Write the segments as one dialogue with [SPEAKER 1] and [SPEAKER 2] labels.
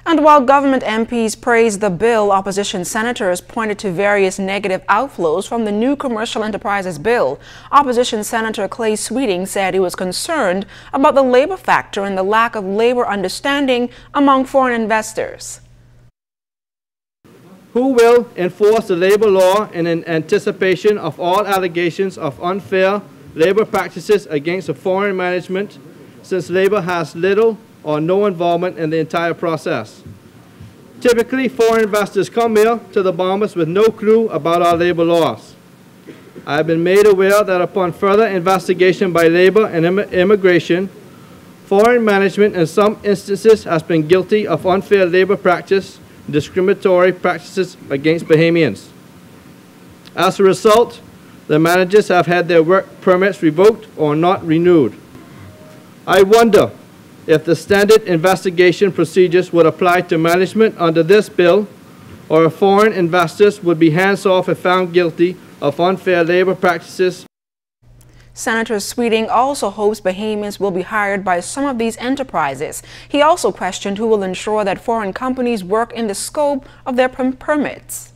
[SPEAKER 1] And while government MPs praised the bill, opposition senators pointed to various negative outflows from the new Commercial Enterprises Bill. Opposition Senator Clay Sweeting said he was concerned about the labor factor and the lack of labor understanding among foreign investors.
[SPEAKER 2] Who will enforce the labor law in anticipation of all allegations of unfair labor practices against the foreign management, since labor has little or no involvement in the entire process? Typically, foreign investors come here to the Bahamas with no clue about our labor laws. I have been made aware that upon further investigation by Labor and Immigration, foreign management in some instances has been guilty of unfair labor practice, discriminatory practices against Bahamians. As a result, the managers have had their work permits revoked or not renewed. I wonder if the standard investigation procedures would apply to management under this bill, or if foreign investors would be hands-off if found guilty of unfair labor practices.
[SPEAKER 1] Senator Sweeting also hopes Bahamians will be hired by some of these enterprises. He also questioned who will ensure that foreign companies work in the scope of their permits.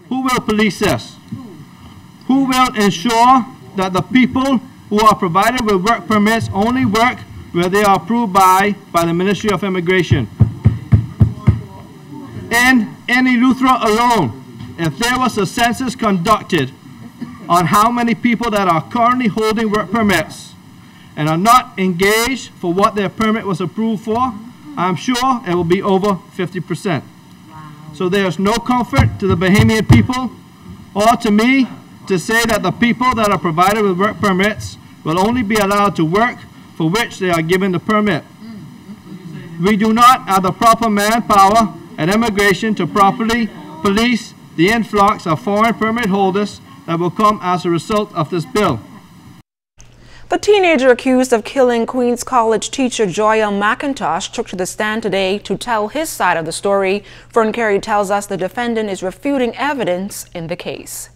[SPEAKER 2] Who will police this? Who will ensure that the people who are provided with work permits only work where they are approved by the Ministry of Immigration? In Eleuthera alone, if there was a census conducted on how many people that are currently holding work permits and are not engaged for what their permit was approved for, I'm sure it will be over 50%. So there's no comfort to the Bahamian people or to me to say that the people that are provided with work permits will only be allowed to work for which they are given the permit. We do not have the proper manpower and immigration to properly police the influx of foreign permit holders that will come as a result of this bill.
[SPEAKER 1] The teenager accused of killing Queens College teacher Joyelle McIntosh took to the stand today to tell his side of the story. Fern Carey tells us the defendant is refuting evidence in the case.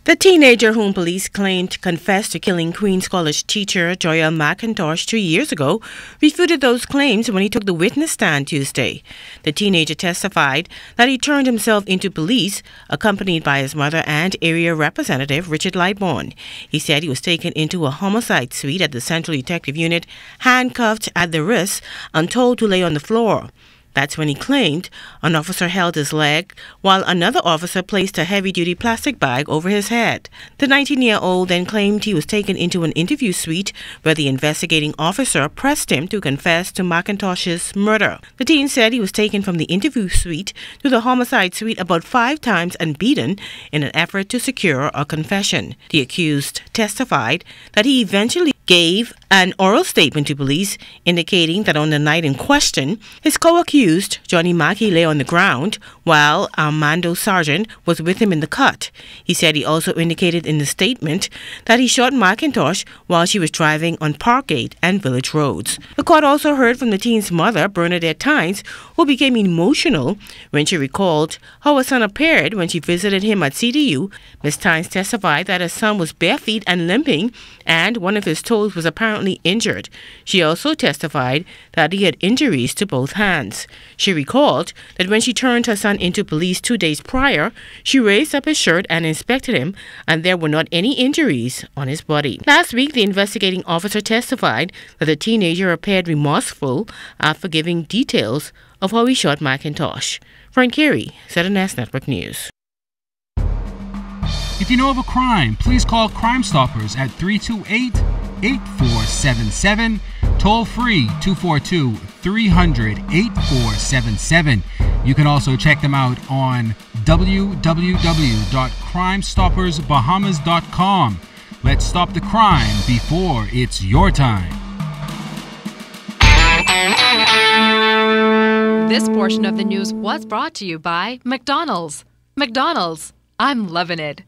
[SPEAKER 3] The teenager whom police claimed confessed to killing Queens College teacher Joyelle McIntosh 2 years ago refuted those claims when he took the witness stand Tuesday. The teenager testified that he turned himself into police, accompanied by his mother and area representative Richard Lightbourne. He said he was taken into a homicide suite at the Central Detective Unit, handcuffed at the wrists and told to lay on the floor. That's when he claimed an officer held his leg while another officer placed a heavy-duty plastic bag over his head. The 19-year-old then claimed he was taken into an interview suite where the investigating officer pressed him to confess to McIntosh's murder. The teen said he was taken from the interview suite to the homicide suite about 5 times and beaten in an effort to secure a confession. The accused testified that he eventually gave an oral statement to police indicating that on the night in question, his co-accused, Johnny Mackey, lay on the ground while Armando Sargent was with him in the cut. He said he also indicated in the statement that he shot McIntosh while she was driving on Parkgate and Village Roads. The court also heard from the teen's mother, Bernadette Tynes, who became emotional when she recalled how her son appeared when she visited him at CDU. Ms. Tynes testified that her son was bare feet and limping, and one of his toes was apparently injured. She also testified that he had injuries to both hands. She recalled that when she turned her son into police 2 days prior, she raised up his shirt and inspected him, and there were not any injuries on his body. Last week, the investigating officer testified that the teenager appeared remorseful after giving details of how he shot McIntosh. Fern Carey, Southern Network News.
[SPEAKER 4] If you know of a crime, please call Crime Stoppers at 328-8477, toll free 242-300-8477. You can also check them out on www.crimestoppersbahamas.com. Let's stop the crime before it's your time.
[SPEAKER 5] This portion of the news was brought to you by McDonald's. McDonald's, I'm loving it.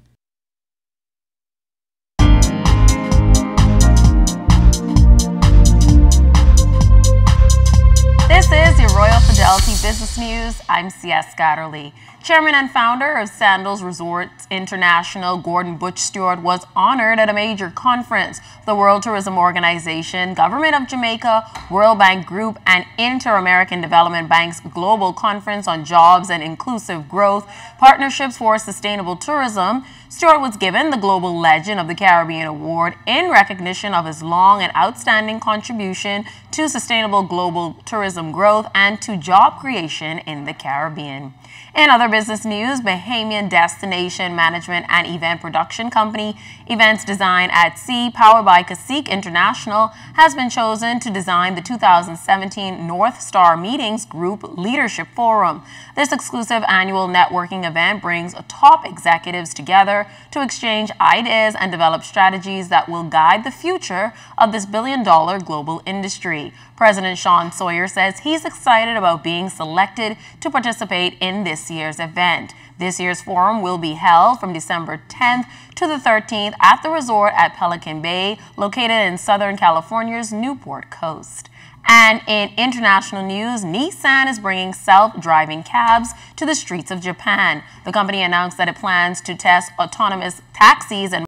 [SPEAKER 6] This is your Royal Fidelity Business News, I'm C.S. Scatterly. Chairman and founder of Sandals Resorts International, Gordon Butch Stewart, was honored at a major conference. The World Tourism Organization, Government of Jamaica, World Bank Group, and Inter-American Development Bank's Global Conference on Jobs and Inclusive Growth, Partnerships for Sustainable Tourism. Stewart was given the Global Legend of the Caribbean Award in recognition of his long and outstanding contribution to sustainable global tourism growth and to job creation in the Caribbean. In other business news, Bahamian destination management and event production company Events Design at Sea, powered by Cacique International, has been chosen to design the 2017 North Star Meetings Group Leadership Forum. This exclusive annual networking event brings top executives together to exchange ideas and develop strategies that will guide the future of this billion-dollar global industry. President Sean Sawyer says he's excited about being selected to participate in this year's event. This year's forum will be held from December 10th to the 13th at the resort at Pelican Bay, located in Southern California's Newport Coast. And in international news, Nissan is bringing self-driving cabs to the streets of Japan. The company announced that it plans to test autonomous taxis and